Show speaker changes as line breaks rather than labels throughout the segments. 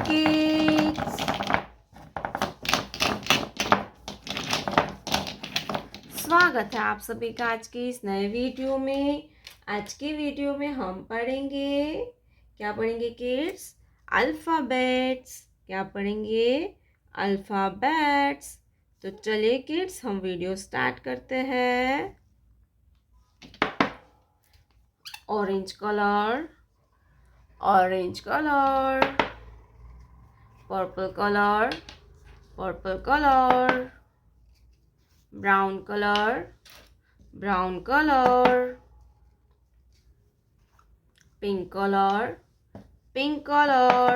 Kids, स्वागत है आप सभी का आज के इस नए वीडियो में। आज के वीडियो में हम पढ़ेंगे, क्या पढ़ेंगे किड्स? अल्फ़ाबेट्स। क्या पढ़ेंगे? अल्फ़ाबेट्स। तो चलिए किड्स हम वीडियो स्टार्ट करते हैं। Orange colour, orange colour, purple colour, purple colour, brown colour, brown colour, pink colour, pink colour,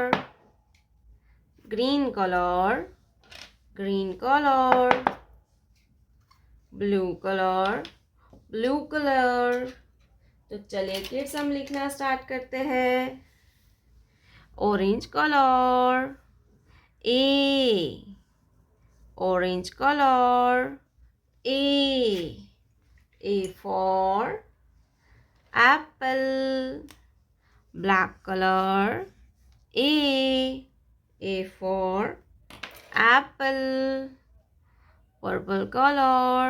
green colour, green colour, blue colour, blue colour. तो चलिए किड्स हम लिखना स्टार्ट करते हैं। Orange colour, A, orange colour, A for apple, black color, A for apple, purple color,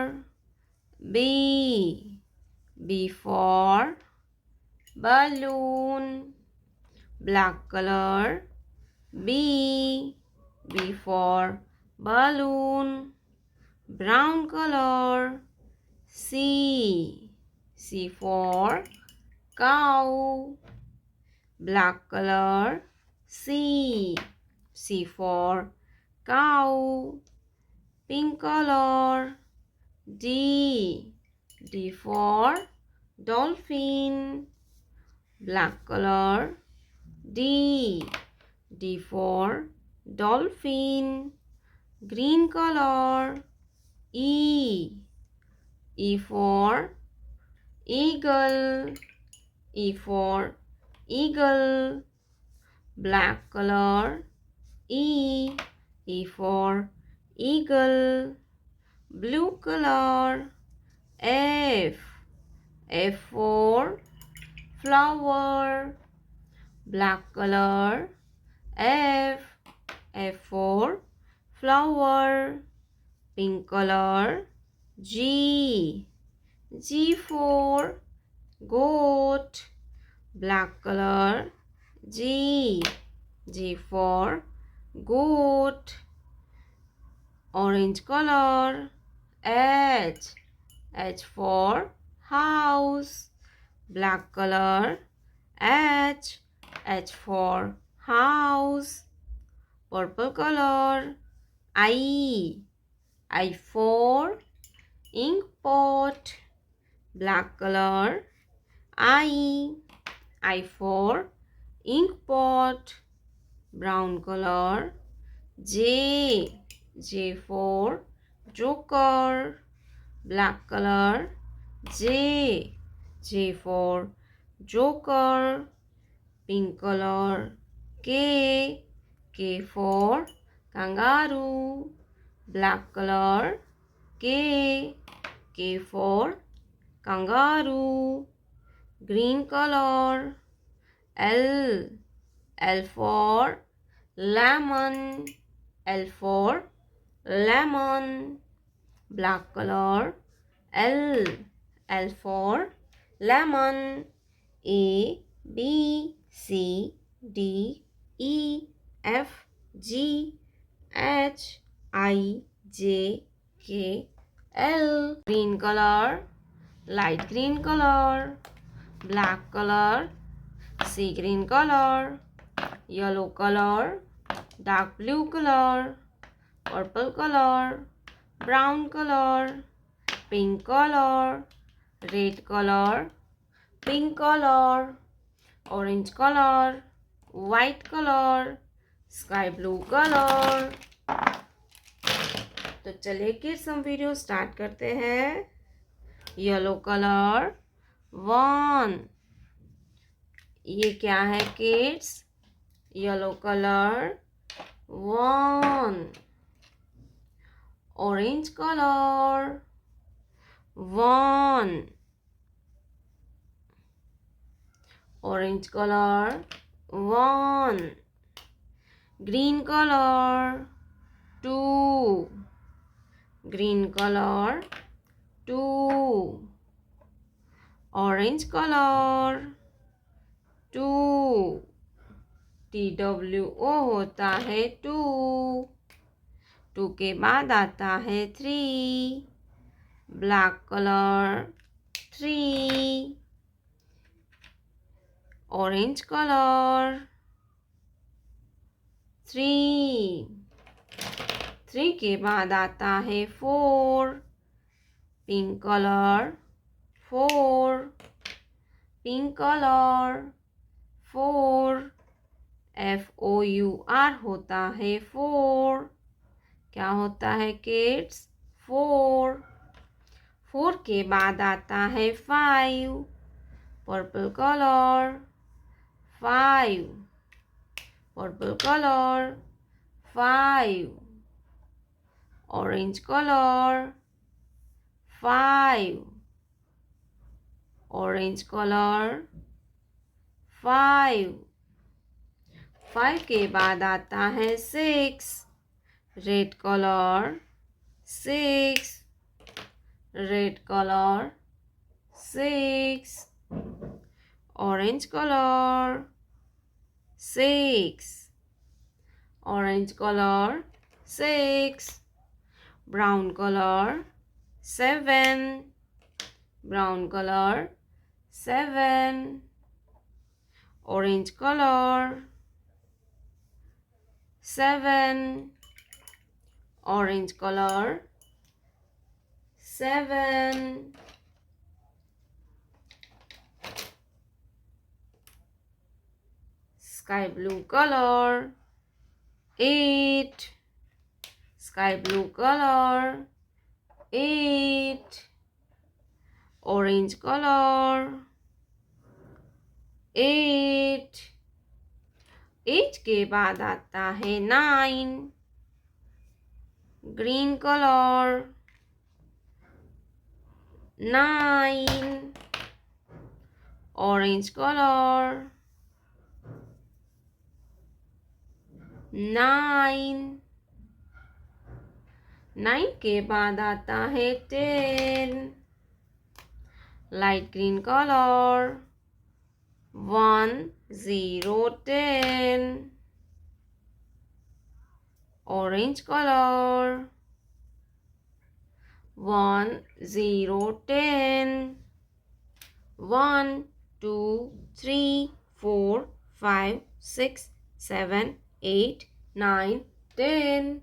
B for balloon, black color, B for balloon, brown color, C for cow, black color, C for cow, pink color, D for dolphin, black color, D for dolphin, green color, E for eagle, E for eagle, black color, E for eagle, blue color, F for flower, black color, F for flower, pink color, G for goat, black color, G for goat, orange color, H for house, black color, H for house, purple color, I for ink pot, black color, I for ink pot, brown color, J for joker, black color, J for joker, pink color, K for kangaroo, black color, K for kangaroo, green color, L for lemon, L for lemon, black color, L for lemon, A B C D E F G H I J K L, green color, light green color, black color, sea green color, yellow color, dark blue color, purple color, brown color, pink color, red color, pink color, orange color, white color, sky blue color। तो चलिए kids हम video start करते हैं। Yellow colour 1, ये क्या है kids? Yellow colour 1, orange colour 1, orange color 1, green color, 2, green color, 2, orange color, 2, TWO होता है 2, 2 के बाद आता है 3, ब्लैक कलर, 3, ऑरेंज कलर, 3, 3 के बाद आता है 4, pink colour, 4, pink colour, 4, FOUR होता है 4, क्या होता है किड्स? 4, 4 के बाद आता है 5, purple colour, 5, purple colour, 5, orange colour, 5, orange colour, 5, 5 के बाद आता है 6, red colour, 6, red colour, 6, orange colour, 6, orange colour, 6, brown colour, 7, brown colour, 7, orange colour, 7, orange color, 7, sky blue color, 8, sky blue color, 8, orange color, 8, 8 के बाद आता है 9, green color, 9, orange color, 9, 9 के बाद आता है 10, light green color, 1, 0, 10, orange color, 1, 0, 10, 1, 2, 3, 4, 5, 6, 7, 8, 9, 10.